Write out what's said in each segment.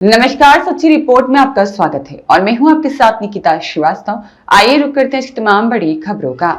नमस्कार, सच्ची रिपोर्ट में आपका स्वागत है और मैं हूं आपके साथ निकिता श्रीवास्तव। आइए रुक करते हैं तमाम बड़ी खबरों का।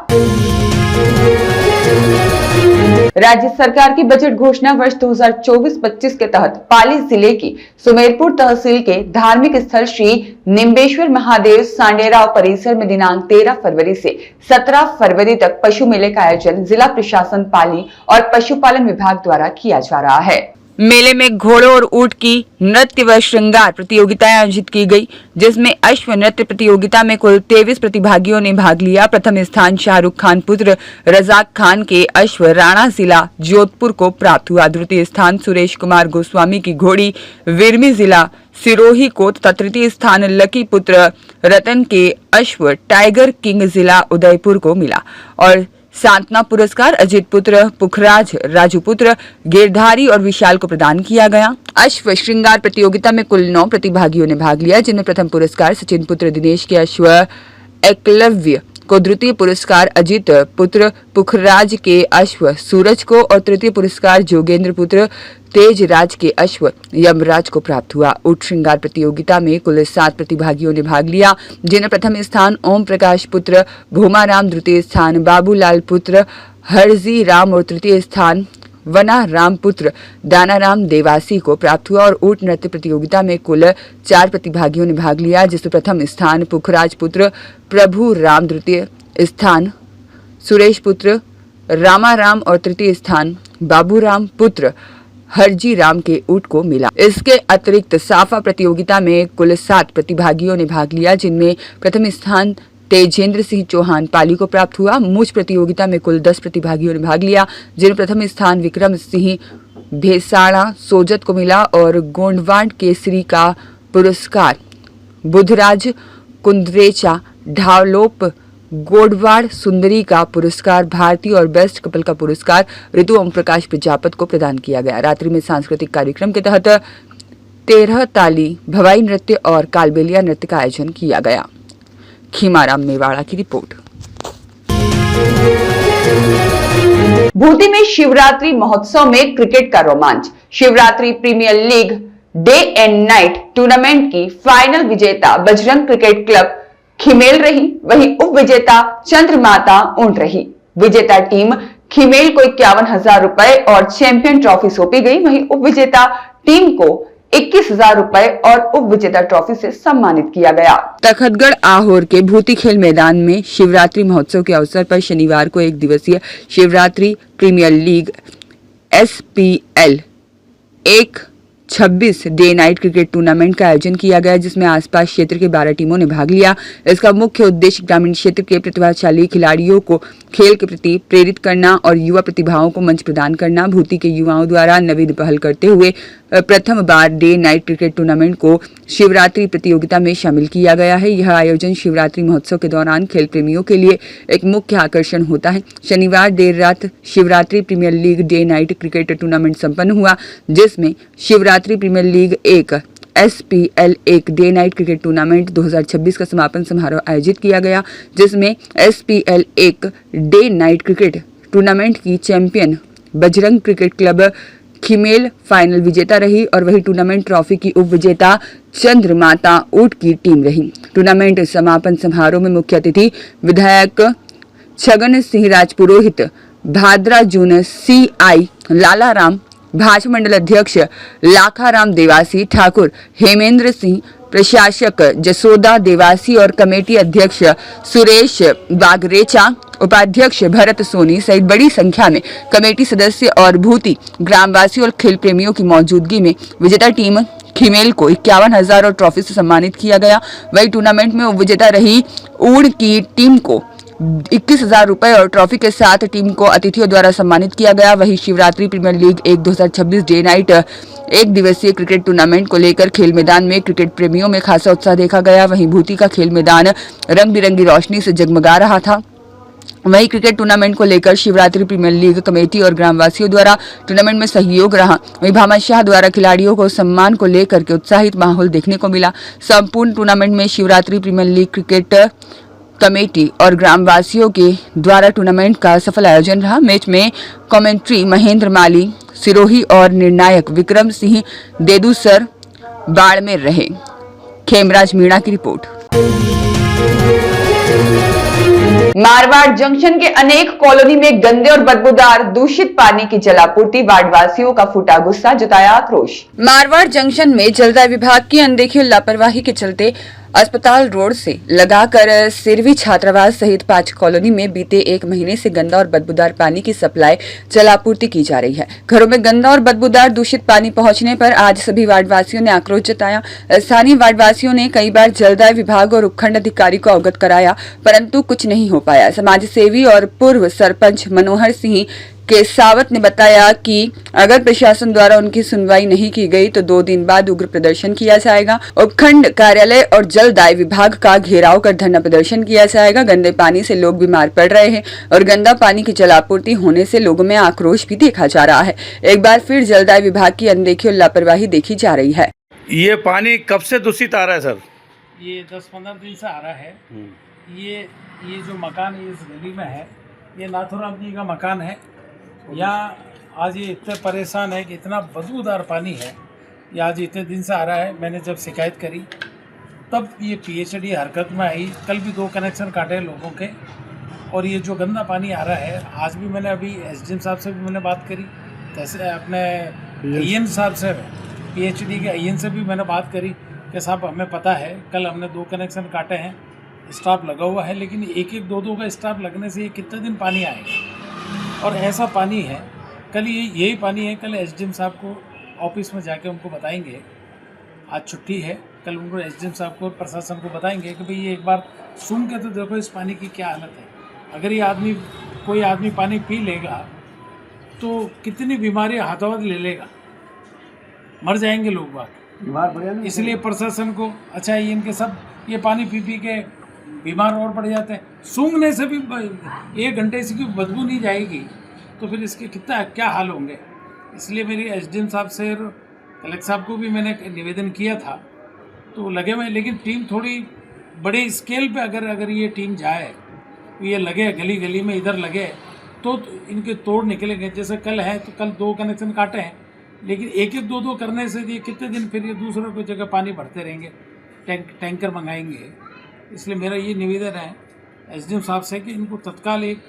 राज्य सरकार की बजट घोषणा वर्ष 2024-25 के तहत पाली जिले की सुमेरपुर तहसील के धार्मिक स्थल श्री निम्बेश्वर महादेव सांडेराव परिसर में दिनांक 13 फरवरी से 17 फरवरी तक पशु मेले का आयोजन जिला प्रशासन पाली और पशुपालन विभाग द्वारा किया जा रहा है। मेले में घोड़ों और ऊंट की नृत्य व श्रृंगार प्रतियोगिताएं आयोजित की गई, जिसमें अश्व नृत्य प्रतियोगिता में कुल 23 प्रतिभागियों ने भाग लिया। प्रथम स्थान शाहरुख खान पुत्र रजाक खान के अश्व राणा जिला जोधपुर को प्राप्त हुआ। द्वितीय स्थान सुरेश कुमार गोस्वामी की घोड़ी विरमी जिला सिरोही को तथा तृतीय स्थान लकी पुत्र रतन के अश्व टाइगर किंग जिला उदयपुर को मिला और सांत्वना पुरस्कार अजित पुत्र पुखराज राजू पुत्र गिरधारी और विशाल को प्रदान किया गया। अश्व श्रृंगार प्रतियोगिता में कुल 9 प्रतिभागियों ने भाग लिया, जिनमें प्रथम पुरस्कार सचिन पुत्र दिनेश के अश्व एकलव्य को, द्वितीय पुरस्कार अजित पुत्र पुखराज के अश्व सूरज को और तृतीय पुरस्कार जोगेंद्र पुत्र तेजराज के अश्व यमराज को प्राप्त हुआ। ऊंट श्रृंगार प्रतियोगिता में कुल 7 प्रतिभागियों ने भाग लिया, जिन्हें प्रथम स्थान ओम प्रकाश पुत्र भूमाराम, द्वितीय स्थान बाबूलाल पुत्र हरजी राम और तृतीय स्थान वना राम पुत्र दानाराम देवासी को प्राप्त हुआ। और ऊंट नृत्य प्रतियोगिता में कुल 4 प्रतिभागियों ने भाग लिया, जिसमें प्रथम स्थान पुखराज पुत्र प्रभु राम, द्वितीय स्थान सुरेश पुत्र रामाराम और तृतीय स्थान बाबूराम पुत्र हरजी राम के ऊंट को मिला। इसके अतिरिक्त साफा प्रतियोगिता में कुल 7 प्रतिभागियों ने भाग लिया, जिनमें प्रथम स्थान तेजेंद्र सिंह चौहान पाली को प्राप्त हुआ। मूछ प्रतियोगिता में कुल 10 प्रतिभागियों ने भाग लिया, जिनमें प्रथम स्थान विक्रम सिंह भेसाड़ा सोजत को मिला और गोंडवाड केसरी का पुरस्कार बुधराज कुंद्रेचा ढालोप गोडवाड़ सुंदरी का पुरस्कार भारती और बेस्ट कपल का पुरस्कार ऋतु ओम प्रकाश प्रजापत को प्रदान किया गया। रात्रि में सांस्कृतिक कार्यक्रम के तहत 13 ताली भवाई नृत्य और कालबेलिया नृत्य का आयोजन किया गया। खीमाराम मेवाड़ा की रिपोर्ट। भूटी में शिवरात्रि महोत्सव में क्रिकेट का रोमांच। Shivratri premier league day and night tournament की फाइनल विजेता बजरंग क्रिकेट क्लब खिमेल रही, वहीं उप विजेता चंद्रमाता ऊंट रही। विजेता टीम खिमेल को 51,000 रुपए और चैंपियन ट्रॉफी सौंपी गई, वहीं उप विजेता टीम को 21,000 रुपए और उप विजेता ट्रॉफी से सम्मानित किया गया। तखतगढ़ आहोर के भूती खेल मैदान में शिवरात्रि महोत्सव के अवसर पर शनिवार को 1 दिवसीय Shivratri premier league SPL 26 day night cricket tournament का आयोजन किया गया, जिसमें आसपास क्षेत्र के 12 टीमों ने भाग लिया। इसका मुख्य उद्देश्य ग्रामीण क्षेत्र के प्रतिभाशाली खिलाड़ियों को खेल के प्रति प्रेरित करना और युवा प्रतिभाओं को मंच प्रदान करना। भूटी के युवाओं द्वारा नवीन पहल करते हुए प्रथम बार डे नाइट क्रिकेट टूर्नामेंट को शिवरात्रि प्रतियोगिता में शामिल किया गया है। यह आयोजन शिवरात्रि महोत्सव के दौरान खेल प्रेमियों के लिए एक मुख्य आकर्षण होता है। शनिवार देर रात Shivratri premier league day night cricket tournament संपन्न हुआ, जिसमें Shivratri premier league 1 SPL 1 day night cricket tournament 2026 का समापन समारोह आयोजित किया गया, जिसमें SPL 1 day night cricket tournament की champion Bajrang cricket club Khimel final विजेता रही और वही टूर्नामेंट ट्रॉफी की उप विजेता चंद्रमाता ऊंट की टीम रही। टूर्नामेंट समापन समारोह में मुख्य अतिथि विधायक छगन सिंह राजपुरोहित, भादरा जून CI लालाराम, भाजपा मंडल अध्यक्ष लाखाराम देवासी, ठाकुर हेमेंद्र सिंह, प्रशासक जसोदा देवासी और कमेटी अध्यक्ष सुरेश बागरेचा, उपाध्यक्ष भरत सोनी सहित बड़ी संख्या में कमेटी सदस्य और भूती ग्रामवासी और खेल प्रेमियों की मौजूदगी में विजेता टीम खिमेल को 51,000 और ट्रॉफी से सम्मानित किया गया। वही टूर्नामेंट में विजेता रही ऊड़ की टीम को 21,000 रुपए और ट्रॉफी के साथ टीम को अतिथियों द्वारा सम्मानित किया गया। वही Shivratri premier league 1 2026 day night 1 दिवसीय क्रिकेट टूर्नामेंट को लेकर खेल मैदान में क्रिकेट प्रेमियों में खासा उत्साह देखा गया। वहीं भूती का खेल मैदान रंग बिरंगी रोशनी से जगमगा रहा था। वहीं क्रिकेट टूर्नामेंट को लेकर शिवरात्रि प्रीमियर लीग कमेटी और ग्रामवासियों द्वारा टूर्नामेंट में सहयोग रहा। वहीं भामाशाह द्वारा खिलाड़ियों को सम्मान को लेकर के उत्साहित माहौल देखने को मिला। संपूर्ण टूर्नामेंट में Shivratri premier league cricket committee और ग्रामवासियों के द्वारा टूर्नामेंट का सफल आयोजन रहा। मैच में कमेंट्री महेंद्र माली सिरोही और निर्णायक विक्रम सिंह देदूसर बाड़मेर रहे। खेमराज मीणा की रिपोर्ट। मारवाड़ जंक्शन के अनेक कॉलोनी में गंदे और बदबूदार दूषित पानी की जलापूर्ति, वार्डवासियों का फूटा गुस्सा, जताया आक्रोश। मारवाड़ जंक्शन में जलदाय विभाग की अनदेखी और लापरवाही के चलते अस्पताल रोड से लगाकर सिरवी छात्रावास सहित 5 कॉलोनी में बीते 1 महीने से गंदा और बदबूदार पानी की सप्लाई जलापूर्ति की जा रही है। घरों में गंदा और बदबूदार दूषित पानी पहुंचने पर आज सभी वार्डवासियों ने आक्रोश जताया। स्थानीय वार्डवासियों ने कई बार जलदाय विभाग और उपखंड अधिकारी को अवगत कराया, परंतु कुछ नहीं हो पाया। समाज सेवी और पूर्व सरपंच मनोहर सिंह के सावत ने बताया कि अगर प्रशासन द्वारा उनकी सुनवाई नहीं की गई तो 2 दिन बाद उग्र प्रदर्शन किया जाएगा। उपखंड कार्यालय और जलदाय विभाग का घेराव कर धरना प्रदर्शन किया जाएगा। गंदे पानी से लोग बीमार पड़ रहे हैं और गंदा पानी की जलापूर्ति होने से लोगों में आक्रोश भी देखा जा रहा है। एक बार फिर जलदाय विभाग की अनदेखी और लापरवाही देखी जा रही है। ये पानी कब से दूषित आ रहा है सर? ये 10-15 दिन से आ रहा है। ये जो मकान इस गली में है, ये नाथुराम जी का मकान है। यहाँ आज ये इतने परेशान है कि इतना बदबूदार पानी है, ये आज इतने दिन से आ रहा है। मैंने जब शिकायत करी तब ये पीएचडी हरकत में आई। कल भी 2 कनेक्शन काटे लोगों के। और ये जो गंदा पानी आ रहा है, आज भी मैंने अभी एसडीएम साहब से भी मैंने बात करी, जैसे अपने ईएन साहब से, पीएचडी के ईएन से भी मैंने बात करी कि साहब हमें पता है कल हमने 2 कनेक्शन काटे हैं, स्टाफ लगा हुआ है, लेकिन 1-1, 2-2 का स्टाफ लगने से ये कितने दिन पानी आएगा। और ऐसा पानी है, कल यही पानी है। कल एसडीएम साहब को ऑफिस में जाके उनको बताएंगे, आज छुट्टी है, कल उनको एसडीएम साहब को प्रशासन को बताएंगे कि भाई ये एक बार सुन के तो देखो इस पानी की क्या हालत है। अगर ये कोई आदमी पानी पी लेगा तो कितनी बीमारी हाथों हाथ ले लेगा, मर जाएंगे लोग बात। इसलिए प्रशासन को अच्छा है, इनके सब ये पानी पी के बीमार और पड़ जाते हैं। सूंघने से भी 1 घंटे से की बदबू नहीं जाएगी तो फिर इसके क्या हाल होंगे। इसलिए मेरी एसडीएम साहब से और कलेक्टर साहब को भी मैंने निवेदन किया था, तो लगे हुए। लेकिन टीम थोड़ी बड़े स्केल पे अगर ये टीम जाए, तो ये लगे गली गली में इधर लगे तो इनके तोड़ निकलेंगे। जैसे कल है तो कल 2 कनेक्शन काटे हैं, लेकिन 1-1, 2-2 करने से ये कितने दिन फिर ये दूसरों की जगह पानी भरते रहेंगे, टैंकर मंगाएंगे। इसलिए मेरा ये निवेदन है एसडीएम साहब से कि इनको तत्काल एक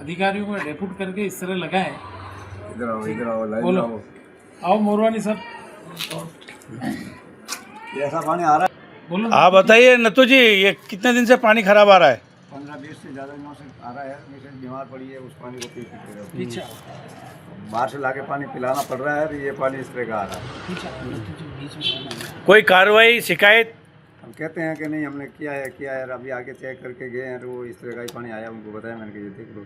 अधिकारियों को डेपुट करके इस तरह लगाएं। इधर आओ बोलो, आओ मोरवानी सर, ऐसा पानी आ रहा है। बोलो आप बताइए नतू जी, ये कितने दिन से पानी खराब आ रहा है? 15-20 से ज़्यादा दिनों से आ रहा है। मिसेज बीमार पड़ी है, उस पानी को पी पीछे बाहर से लाके पानी पिलाना पड़ रहा है, तो ये पानी इस तरह का आ रहा है। कोई कार्रवाई, शिकायत? हम कहते हैं कि नहीं हमने किया है। अभी आके चेक करके गए हैं तो वो इस तरह का ही पानी आया, उनको बताया मैंने कि ये देख लो।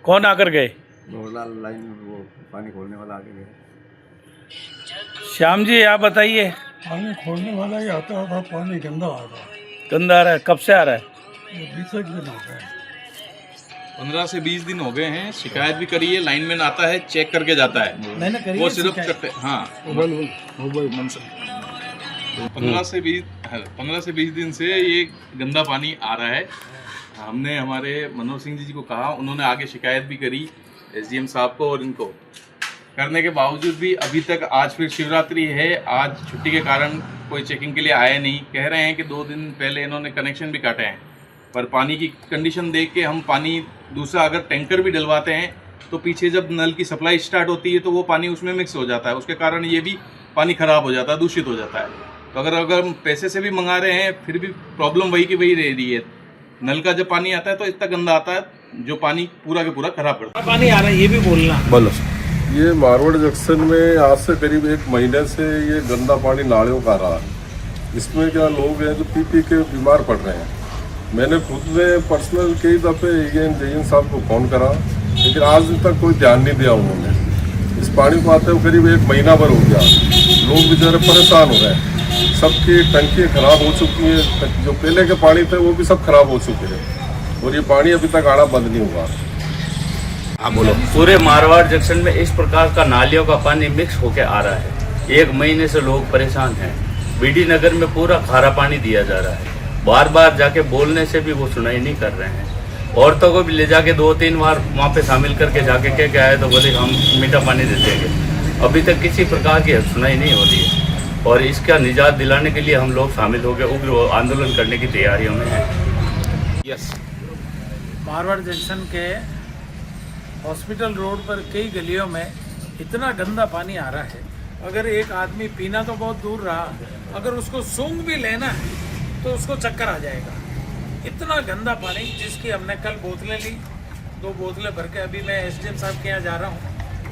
कौन आकर गए? लोहरलाल लाइन में वो पानी खोलने वाला आके गए। श्याम जी आप बताइए। पानी खोलने वाला ही आता था, पानी गंदा आ रहा है। गंदा आ रहा है, कब से आ रहा है? 20 दिन हो गए। 15 से 20 दिन हो गए हैं। शिकायत भी करी है, लाइनमैन आता है, चेक करके जाता है। मैंने करी वो है सिर्फ शिकायत। करते हाँ। 15 से 20 दिन से ये गंदा पानी आ रहा है। हमने हमारे मनोहर सिंह जी को कहा, उन्होंने आगे शिकायत भी करी एसडीएम साहब को, और इनको करने के बावजूद भी अभी तक, आज फिर शिवरात्रि है, आज छुट्टी के कारण कोई चेकिंग के लिए आया नहीं। कह रहे हैं कि 2 दिन पहले इन्होंने कनेक्शन भी काटे हैं, पर पानी की कंडीशन देख के हम पानी दूसरा अगर टैंकर भी डलवाते हैं तो पीछे जब नल की सप्लाई स्टार्ट होती है तो वो पानी उसमें मिक्स हो जाता है, उसके कारण ये भी पानी ख़राब हो जाता है, दूषित हो जाता है। तो अगर हम पैसे से भी मंगा रहे हैं फिर भी प्रॉब्लम वही की वही रह रही है। नल का जब पानी आता है तो इतना गंदा आता है जो पानी पूरा के पूरा खराब करता है। पानी आ रहा है, ये भी बोलना। बोलो। ये मारवाड़ जंक्शन में आज से करीब 1 महीने से ये गंदा पानी नालियों का आ रहा है। इसमें क्या लोग हैं जो पी के बीमार पड़ रहे हैं। मैंने खुद ने पर्सनल कई दफ़े ईएन साहब को फ़ोन करा, लेकिन आज तक कोई ध्यान नहीं दिया उन्होंने। इस पानी को आते हुए करीब 1 महीना भर हो गया। लोग बेचारे परेशान हो रहे हैं, सबकी टंकी खराब हो चुकी है, जो पहले के पानी थे वो भी सब खराब हो चुके हैं, और ये पानी अभी तक आना बंद नहीं हुआ। हाँ बोलो। पूरे मारवाड़ जंक्शन में इस प्रकार का नालियों का पानी मिक्स होकर आ रहा है। 1 महीने से लोग परेशान हैं। बीडी नगर में पूरा खारा पानी दिया जा रहा है। बार बार जाके बोलने से भी वो सुनाई नहीं कर रहे हैं। औरतों को भी ले जाके 2-3 बार वहाँ पे शामिल करके जाके कह के आए तो बोले हम मीठा पानी दे देंगे। अभी तक किसी प्रकार की सुनाई नहीं हो रही है। और इसका निजात दिलाने के लिए हम लोग शामिल हो गए, उग्र आंदोलन करने की तैयारियों में हैं। यस। मारवाड़ जंक्शन के हॉस्पिटल रोड पर कई गलियों में इतना गंदा पानी आ रहा है, अगर एक आदमी पीना तो बहुत दूर रहा, अगर उसको सूंघ भी लेना है तो उसको चक्कर आ जाएगा। इतना गंदा पानी, जिसकी हमने कल बोतलें ली, 2 बोतलें भर के अभी मैं एसडीएम साहब के यहाँ जा रहा हूँ।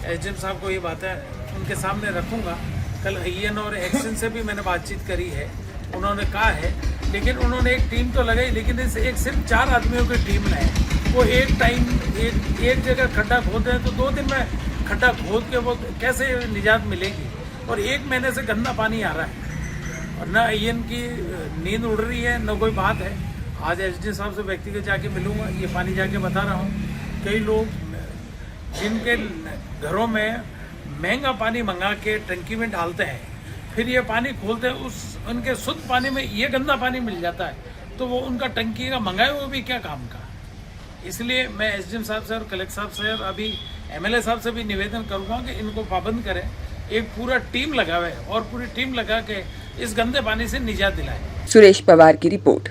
एसडीएम साहब को ये बातें उनके सामने रखूँगा। कल ईएन और एक्शन से भी मैंने बातचीत करी है, उन्होंने कहा है, लेकिन उन्होंने एक टीम तो लगाई, लेकिन इस एक सिर्फ 4 आदमियों की टीम है। वो एक टाइम एक जगह खड्डा खोदते हैं तो 2 दिन में खड्डा खोद के वो कैसे निजात मिलेगी। और 1 महीने से गंदा पानी आ रहा है और ना ईएन की नींद उड़ रही है, न कोई बात है। आज एसडी साहब से व्यक्तिगत जाके मिलूंगा, ये पानी जाके बता रहा हूँ। कई लोग जिनके घरों में महंगा पानी मंगा के टंकी में डालते हैं, फिर ये पानी खोलते हैं, उनके शुद्ध पानी में ये गंदा पानी मिल जाता है, तो वो उनका टंकी का मंगाए वो भी क्या काम का। इसलिए मैं एसडीएम साहब से और कलेक्टर साहब से और अभी एमएलए साहब से भी निवेदन करूँगा कि इनको पाबंद करें, एक पूरा टीम लगावे और पूरी टीम लगा के इस गंदे पानी से निजात दिलाए। सुरेश पवार की रिपोर्ट।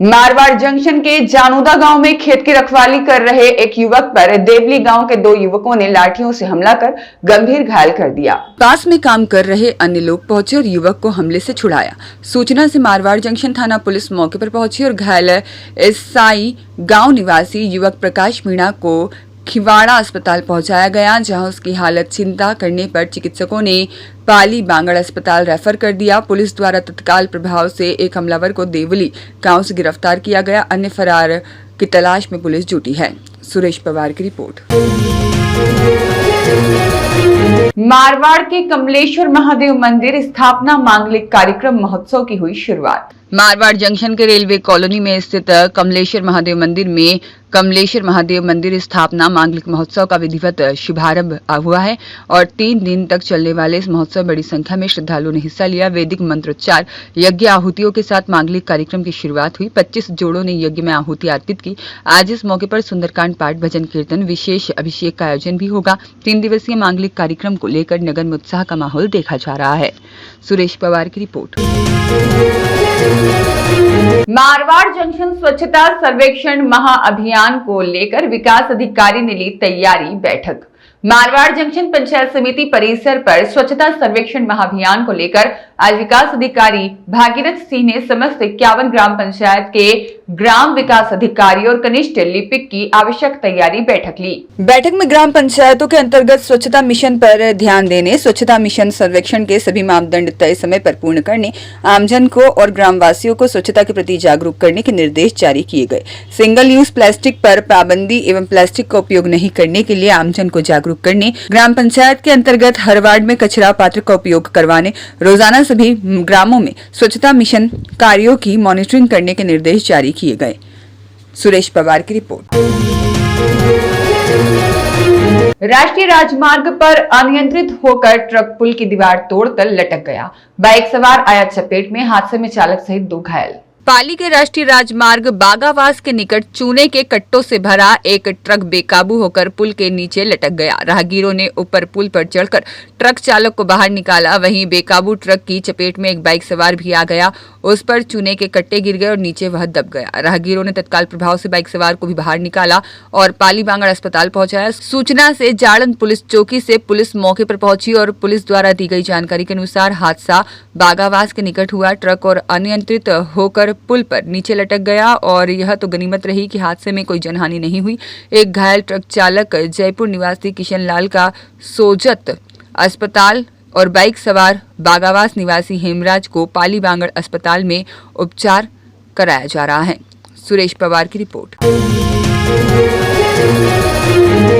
मारवाड़ जंक्शन के जानूदा गांव में खेत की रखवाली कर रहे एक युवक पर देवली गांव के 2 युवकों ने लाठियों से हमला कर गंभीर घायल कर दिया। पास में काम कर रहे अन्य लोग पहुंचे और युवक को हमले से छुड़ाया। सूचना से मारवाड़ जंक्शन थाना पुलिस मौके पर पहुंची और घायल एसआई गांव निवासी युवक प्रकाश मीणा को खिवाड़ा अस्पताल पहुंचाया गया, जहां उसकी हालत चिंता करने पर चिकित्सकों ने पाली बांगड़ अस्पताल रेफर कर दिया। पुलिस द्वारा तत्काल प्रभाव से एक हमलावर को देवली गांव से गिरफ्तार किया गया। अन्य फरार की तलाश में पुलिस जुटी है। सुरेश पवार की रिपोर्ट। मारवाड़ के कमलेश्वर महादेव मंदिर स्थापना मांगलिक कार्यक्रम महोत्सव की हुई शुरुआत। मारवाड़ जंक्शन के रेलवे कॉलोनी में स्थित कमलेश्वर महादेव मंदिर में कमलेश्वर महादेव मंदिर स्थापना मांगलिक महोत्सव का विधिवत शुभारंभ हुआ है और 3 दिन तक चलने वाले इस महोत्सव में बड़ी संख्या में श्रद्धालुओं ने हिस्सा लिया। वैदिक मंत्रोच्चार, यज्ञ आहुतियों के साथ मांगलिक कार्यक्रम की शुरुआत हुई। 25 जोड़ों ने यज्ञ में आहुति अर्पित की। आज इस मौके पर सुंदरकांड पाठ, भजन कीर्तन, विशेष अभिषेक का आयोजन भी होगा। 3 दिवसीय मांगलिक कार्यक्रम को लेकर नगर में उत्साह का माहौल देखा जा रहा है। सुरेश पवार की रिपोर्ट। मारवाड़ जंक्शन स्वच्छता सर्वेक्षण महाअभियान को लेकर विकास अधिकारी ने ली तैयारी बैठक। मारवाड़ जंक्शन पंचायत समिति परिसर पर स्वच्छता सर्वेक्षण महाअभियान को लेकर आज विकास अधिकारी भागीरथ सिंह ने समस्त 51 ग्राम पंचायत के ग्राम विकास अधिकारी और कनिष्ठ लिपिक की आवश्यक तैयारी बैठक ली। बैठक में ग्राम पंचायतों के अंतर्गत स्वच्छता मिशन पर ध्यान देने, स्वच्छता मिशन सर्वेक्षण के सभी मापदंड तय समय पर पूर्ण करने, आमजन को और ग्रामवासियों को स्वच्छता के प्रति जागरूक करने के निर्देश जारी किए गए। सिंगल यूज प्लास्टिक पर पाबंदी एवं प्लास्टिक का उपयोग नहीं करने के लिए आमजन को जागरूक करने, ग्राम पंचायत के अंतर्गत हर वार्ड में कचरा पात्र का उपयोग करवाने, रोजाना सभी ग्रामों में स्वच्छता मिशन कार्यों की मॉनिटरिंग करने के निर्देश जारी किए गए। सुरेश पवार की रिपोर्ट। राष्ट्रीय राजमार्ग पर अनियंत्रित होकर ट्रक पुल की दीवार तोड़कर लटक गया। बाइक सवार आया चपेट में, हादसे में चालक सहित 2 घायल। पाली के राष्ट्रीय राजमार्ग बागावास के निकट चूने के कट्टों से भरा एक ट्रक बेकाबू होकर पुल के नीचे लटक गया। राहगीरों ने ऊपर पुल पर चढ़कर ट्रक चालक को बाहर निकाला। वहीं बेकाबू ट्रक की चपेट में एक बाइक सवार भी आ गया। उस पर चूने के कट्टे गिर गए और नीचे वह दब गया। राहगीरों ने तत्काल प्रभाव से बाइक सवार को भी बाहर निकाला और पाली बांगड़ अस्पताल पहुंचाया। सूचना से जाड़न पुलिस चौकी से पुलिस मौके पर पहुंची और पुलिस द्वारा दी गई जानकारी के अनुसार हादसा बागावास के निकट हुआ। ट्रक और अनियंत्रित होकर पुल पर नीचे लटक गया और यह तो गनीमत रही कि हादसे में कोई जनहानि नहीं हुई। एक घायल ट्रक चालक जयपुर निवासी किशन लाल का सोजत अस्पताल और बाइक सवार बागावास निवासी हेमराज को पाली बांगड़ अस्पताल में उपचार कराया जा रहा है। सुरेश पवार की रिपोर्ट।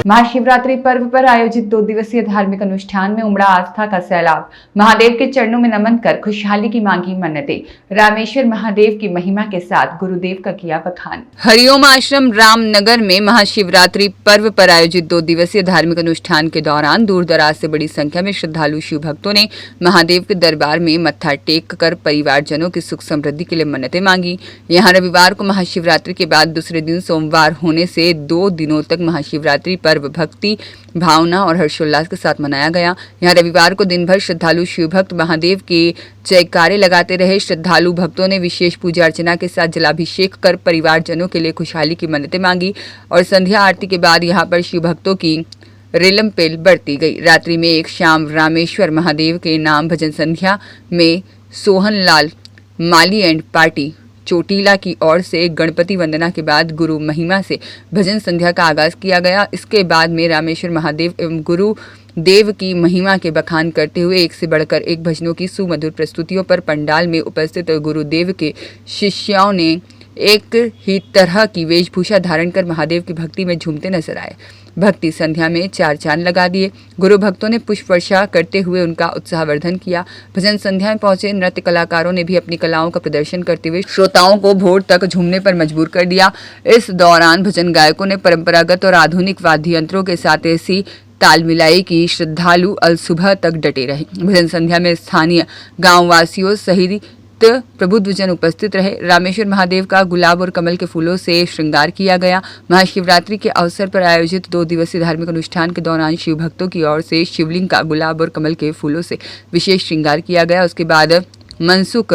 महाशिवरात्रि पर्व पर आयोजित 2 दिवसीय धार्मिक अनुष्ठान में उमड़ा आस्था का सैलाब। महादेव के चरणों में नमन कर खुशहाली की मांगी मन्नतें। रामेश्वर महादेव की महिमा के साथ गुरुदेव का किया बखान। हरिओम आश्रम रामनगर में महाशिवरात्रि पर्व पर आयोजित 2 दिवसीय धार्मिक अनुष्ठान के दौरान दूर दराज से बड़ी संख्या में श्रद्धालु शिव भक्तों ने महादेव के दरबार में मत्था टेक कर परिवारजनों की सुख समृद्धि के लिए मन्नतें मांगी। यहाँ रविवार को महाशिवरात्रि के बाद दूसरे दिन सोमवार होने से 2 दिनों तक महाशिवरात्रि महाशिवरात्रि पर्व भक्ति भावना और हर्षोल्लास के साथ मनाया गया। यहाँ रविवार को दिन भर श्रद्धालु शिव भक्त महादेव के जयकारे लगाते रहे। श्रद्धालु भक्तों ने विशेष पूजा अर्चना के साथ जलाभिषेक कर परिवारजनों के लिए खुशहाली की मन्नतें मांगी और संध्या आरती के बाद यहाँ पर शिव भक्तों की रेलम पेल बढ़ती गई। रात्रि में एक शाम रामेश्वर महादेव के नाम भजन संध्या में सोहनलाल माली एंड पार्टी चोटीला की ओर से गणपति वंदना के बाद गुरु महिमा से भजन संध्या का आगाज किया गया। इसके बाद में रामेश्वर महादेव एवं गुरु देव की महिमा के बखान करते हुए एक से बढ़कर एक भजनों की सुमधुर प्रस्तुतियों पर पंडाल में उपस्थित गुरुदेव के शिष्यों ने एक ही तरह की वेशभूषा धारण कर महादेव की भक्ति में झूमते नजर आए। भक्ति संध्या में 4 चांद लगा दिए। गुरु भक्तों ने पुष्प वर्षा करते हुए उनका उत्साहवर्धन किया। भजन संध्या में पहुंचे नृत्य कलाकारों ने भी अपनी कलाओं का प्रदर्शन करते हुए श्रोताओं को भोर तक झूमने पर मजबूर कर दिया। इस दौरान भजन गायकों ने परंपरागत और आधुनिक वाद्य यंत्रों के साथ ऐसी ताल मिलाई की श्रद्धालु अल सुबह तक डटे रहे। भजन संध्या में स्थानीय गाँव वासियों सहित प्रबुद्धजन उपस्थित रहे। रामेश्वर महादेव का गुलाब और कमल के फूलों से श्रृंगार किया गया। महाशिवरात्रि के अवसर पर आयोजित 2 दिवसीय धार्मिक अनुष्ठान के दौरान शिव भक्तों की ओर से शिवलिंग का गुलाब और कमल के फूलों से विशेष श्रृंगार किया गया। उसके बाद मनसुख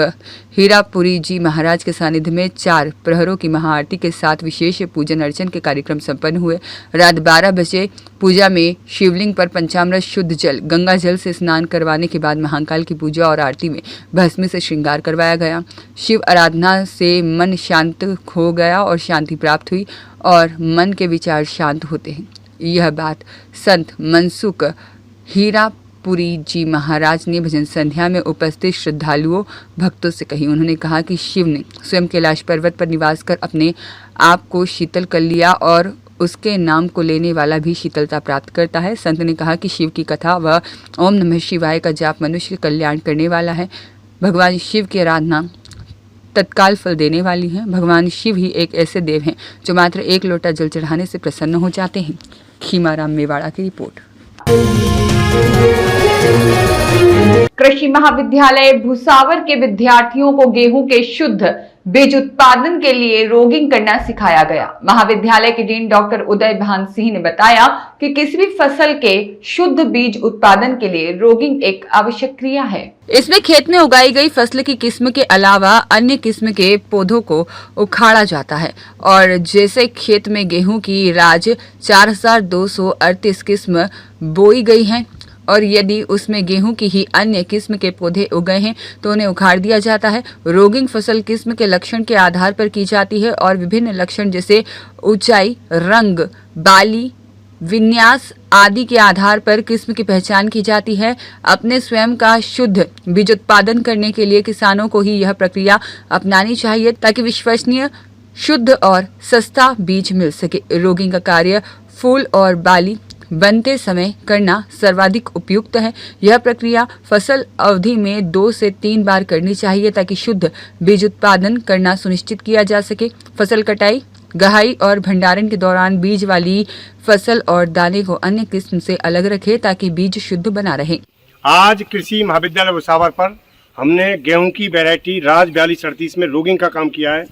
हीरापुरी जी महाराज के सानिध्य में 4 प्रहरों की महाआरती के साथ विशेष पूजन अर्चन के कार्यक्रम संपन्न हुए। रात 12 बजे पूजा में शिवलिंग पर पंचामृत शुद्ध जल गंगा जल से स्नान करवाने के बाद महाकाल की पूजा और आरती में भस्मी से श्रृंगार करवाया गया। शिव आराधना से मन शांत हो गया और शांति प्राप्त हुई और मन के विचार शांत होते हैं। यह बात संत मनसुख हीरापुरी जी महाराज ने भजन संध्या में उपस्थित श्रद्धालुओं भक्तों से कही। उन्होंने कहा कि शिव ने स्वयं कैलाश पर्वत पर निवास कर अपने आप को शीतल कर लिया और उसके नाम को लेने वाला भी शीतलता प्राप्त करता है। संत ने कहा कि शिव की कथा व ओम नमः शिवाय का जाप मनुष्य के कल्याण करने वाला है। भगवान शिव की आराधना तत्काल फल देने वाली है। भगवान शिव ही एक ऐसे देव हैं जो मात्र 1 लोटा जल चढ़ाने से प्रसन्न हो जाते हैं। खीमाराम मेवाड़ा की रिपोर्ट। कृषि महाविद्यालय भुसावर के विद्यार्थियों को गेहूं के शुद्ध बीज उत्पादन के लिए रोगिंग करना सिखाया गया। महाविद्यालय के डीन डॉक्टर उदय भान सिंह ने बताया कि किसी भी फसल के शुद्ध बीज उत्पादन के लिए रोगिंग एक आवश्यक क्रिया है। इसमें खेत में उगाई गई फसल की किस्म के अलावा अन्य किस्म के पौधों को उखाड़ा जाता है और जैसे खेत में गेहूं की राज 4238 किस्म बोई गई है और यदि उसमें गेहूं की ही अन्य किस्म के पौधे उगे हैं तो उन्हें उखाड़ दिया जाता है। रोगिंग फसल किस्म के लक्षण के आधार पर की जाती है और विभिन्न लक्षण जैसे ऊंचाई, रंग, बाली, विन्यास आदि के आधार पर किस्म की पहचान की जाती है। अपने स्वयं का शुद्ध बीज उत्पादन करने के लिए किसानों को ही यह प्रक्रिया अपनानी चाहिए ताकि विश्वसनीय, शुद्ध और सस्ता बीज मिल सके। रोगिंग का कार्य फूल और बाली बनते समय करना सर्वाधिक उपयुक्त है। यह प्रक्रिया फसल अवधि में 2 से 3 बार करनी चाहिए ताकि शुद्ध बीज उत्पादन करना सुनिश्चित किया जा सके। फसल कटाई, गहाई और भंडारण के दौरान बीज वाली फसल और दाने को अन्य किस्म से अलग रखें ताकि बीज शुद्ध बना रहे। आज कृषि महाविद्यालय भुसावर पर हमने गेहूं की वैरायटी राज 4238 में रोगिंग का काम किया है।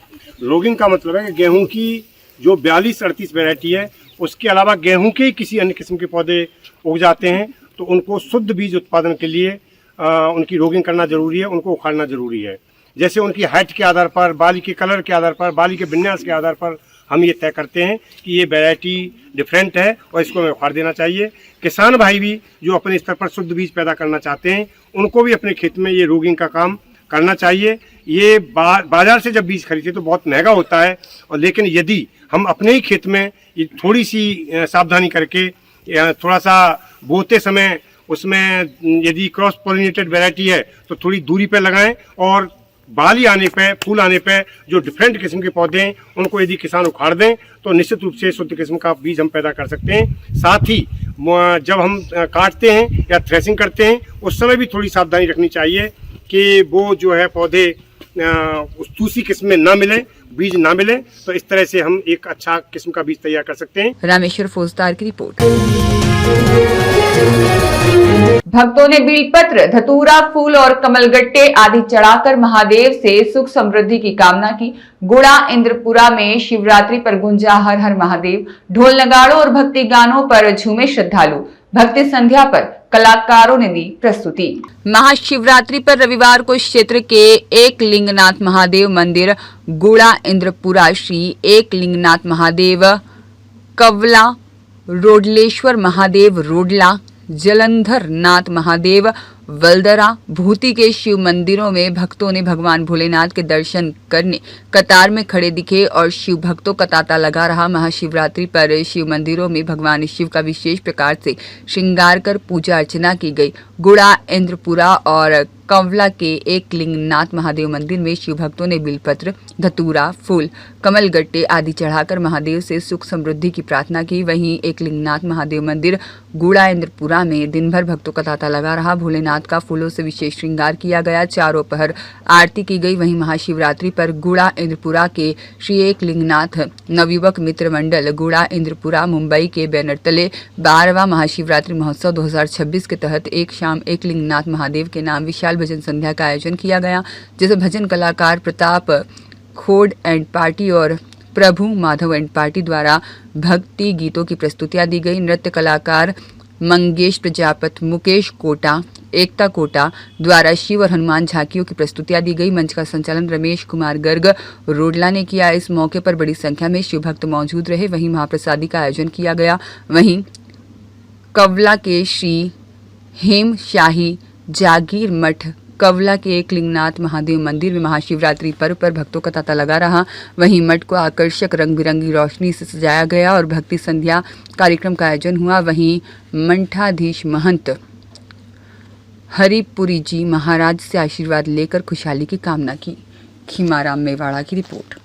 रोगिंग का मतलब है कि गेहूं की जो 4238 वैरायटी है उसके अलावा गेहूं के किसी अन्य किस्म के पौधे उग जाते हैं तो उनको शुद्ध बीज उत्पादन के लिए उनकी रोगिंग करना जरूरी है, उनको उखाड़ना जरूरी है। जैसे उनकी हाइट के आधार पर, बाली के कलर के आधार पर, बाली के विन्यास के आधार पर हम ये तय करते हैं कि ये वैरायटी डिफरेंट है और इसको हमें उखाड़ देना चाहिए। किसान भाई भी जो अपने स्तर पर शुद्ध बीज पैदा करना चाहते हैं उनको भी अपने खेत में ये रोगिंग का काम करना चाहिए। ये बाजार से जब बीज खरीदते तो बहुत महंगा होता है और लेकिन यदि हम अपने ही खेत में ये थोड़ी सी सावधानी करके थोड़ा सा बोते समय उसमें यदि क्रॉस पॉलिनेटेड वैरायटी है तो थोड़ी दूरी पर लगाएं और बाली आने पे, फूल आने पे जो डिफरेंट किस्म के पौधे हैं उनको यदि किसान उखाड़ दें तो निश्चित रूप से शुद्ध किस्म का बीज हम पैदा कर सकते हैं। साथ ही जब हम काटते हैं या थ्रेसिंग करते हैं उस समय भी थोड़ी सावधानी रखनी चाहिए कि वो जो है पौधे दूसरी किस्म में ना मिले, बीज ना मिले, तो इस तरह से हम एक अच्छा किस्म का बीज तैयार कर सकते हैं। रामेश्वर फौजदार की रिपोर्ट। भक्तों ने बेलपत्र, धतूरा, फूल और कमलगट्टे आदि चढ़ाकर महादेव से सुख समृद्धि की कामना की। गुड़ा इंद्रपुरा में शिवरात्रि पर गुंजा हर हर महादेव। ढोल नगाड़ों और भक्ति गानों पर झूमे श्रद्धालु। भक्ति संध्या पर कलाकारों ने दी प्रस्तुति। महाशिवरात्रि पर रविवार को क्षेत्र के एक लिंगनाथ महादेव मंदिर गुड़ा इंद्रपुरा श्री एक लिंगनाथ महादेव, कवला, रोडलेश्वर महादेव रोडला, जलंधर नाथ महादेव वल्दरा, भूति के शिव मंदिरों में भक्तों ने भगवान भोलेनाथ के दर्शन करने कतार में खड़े दिखे और शिव भक्तों का तांता लगा रहा। महाशिवरात्रि पर शिव मंदिरों में भगवान शिव का विशेष प्रकार से श्रृंगार कर पूजा अर्चना की गई। गुड़ा इंद्रपुरा और कंवला के एक लिंगनाथ महादेव मंदिर में शिव भक्तों ने बिलपत्र, धतूरा, फूल, कमल गट्टे आदि चढ़ाकर महादेव से सुख समृद्धि की प्रार्थना की। वहीं एक लिंगनाथ महादेव मंदिर गुड़ा इंद्रपुरा में दिन भर भक्तों का तांता लगा रहा। भोलेनाथ का फूलों से विशेष श्रृंगार किया गया। चारों पहर आरती की गई। वहीं महाशिवरात्रि पर गुड़ा इंद्रपुरा के श्री एक लिंगनाथ नवयुवक मित्र मंडल गुड़ा इंद्रपुरा मुंबई के बैनर तले 12वां महाशिवरात्रि महोत्सव 2026 के तहत एक शाम एक लिंगनाथ महादेव के नाम विशाल भजन संध्या का आयोजन किया गया, जिसे भजन कलाकार प्रताप खोड एंड पार्टी और प्रभु माधव एंड पार्टी द्वारा भक्ति गीतों की प्रस्तुतियां दी गई। नृत्य कलाकार मंगेश प्रजापति, मुकेश कोटा, एकता कोटा द्वारा शिव और हनुमान झांकियों की प्रस्तुतियां दी गई। मंच का संचालन रमेश कुमार गर्ग रोडला ने किया। इस मौके पर बड़ी संख्या में शिव भक्त मौजूद रहे। वहीं महाप्रसादी का आयोजन किया गया। वहीं कवला के श्री हेम शाही जागीर मठ कवला के एक लिंगनाथ महादेव मंदिर में महाशिवरात्रि पर्व पर भक्तों का तांता लगा रहा। वहीं मठ को आकर्षक रंग बिरंगी रोशनी से सजाया गया और भक्ति संध्या कार्यक्रम का आयोजन हुआ। वहीं मंठाधीश महंत हरिपुरी जी महाराज से आशीर्वाद लेकर खुशहाली की कामना की। खीमाराम मेवाड़ा की report.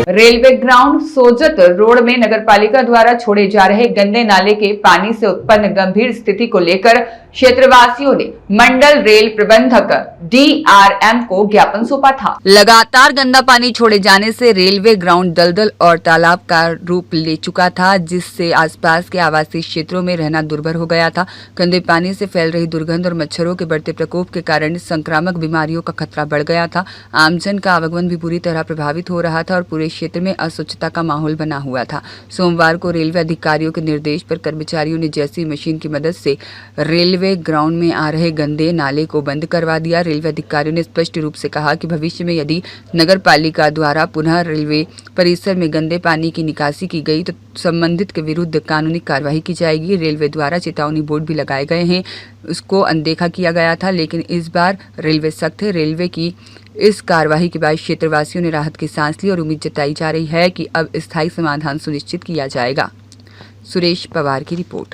Railway ground Sojat road में नगरपालिका द्वारा छोड़े जा रहे गंदे नाले के पानी से उत्पन्न गंभीर स्थिति को लेकर क्षेत्रवासियों ने मंडल रेल प्रबंधक DRM को ज्ञापन सौंपा था। लगातार गंदा पानी छोड़े जाने से रेलवे ग्राउंड दलदल और तालाब का रूप ले चुका था, जिससे आसपास के आवासीय क्षेत्रों में रहना दुर्भर हो गया था। गंदे पानी से फैल रही दुर्गंध और मच्छरों के बढ़ते प्रकोप के कारण संक्रामक बीमारियों का खतरा बढ़ गया था। आमजन का आवागमन भी पूरी तरह प्रभावित हो रहा था और पूरे क्षेत्र में अस्वच्छता का माहौल बना हुआ था। सोमवार को रेलवे अधिकारियों के निर्देश पर कर्मचारियों ने जेसीबी मशीन की मदद से रेलवे ग्राउंड में आ रहे गंदे नाले को बंद करवा दिया। रेलवे अधिकारियों ने स्पष्ट रूप से कहा कि भविष्य में यदि नगर पालिका द्वारा पुनः रेलवे परिसर में गंदे पानी की निकासी की गई तो संबंधित के विरुद्ध कानूनी कार्रवाई की जाएगी। रेलवे द्वारा चेतावनी बोर्ड भी लगाए गए हैं, उसको अनदेखा किया गया था, लेकिन इस बार रेलवे सख्त है। रेलवे की इस कार्रवाई के बाद क्षेत्रवासियों ने राहत की सांस ली और उम्मीद जताई जा रही है कि अब स्थायी समाधान सुनिश्चित किया जाएगा। सुरेश पवार की रिपोर्ट।